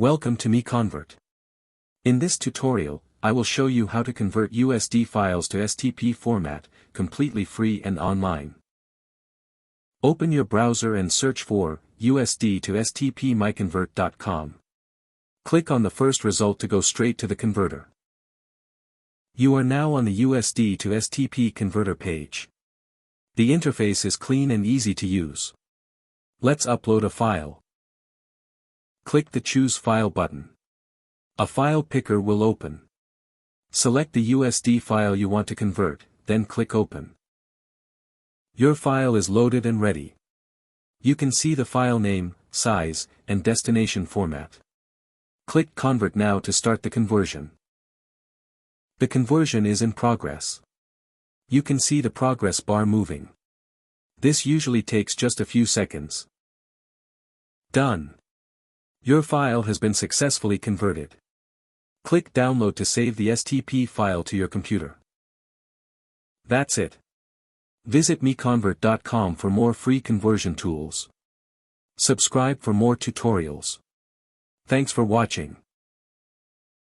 Welcome to MiConvert. In this tutorial, I will show you how to convert USD files to STP format, completely free and online. Open your browser and search for USD to STP MiConvert.com. Click on the first result to go straight to the converter. You are now on the USD to STP converter page. The interface is clean and easy to use. Let's upload a file. Click the Choose File button. A file picker will open. Select the USD file you want to convert, then click Open. Your file is loaded and ready. You can see the file name, size, and destination format. Click Convert now to start the conversion. The conversion is in progress. You can see the progress bar moving. This usually takes just a few seconds. Done. Your file has been successfully converted. Click Download to save the STP file to your computer. That's it. Visit MiConvert.com for more free conversion tools. Subscribe for more tutorials. Thanks for watching.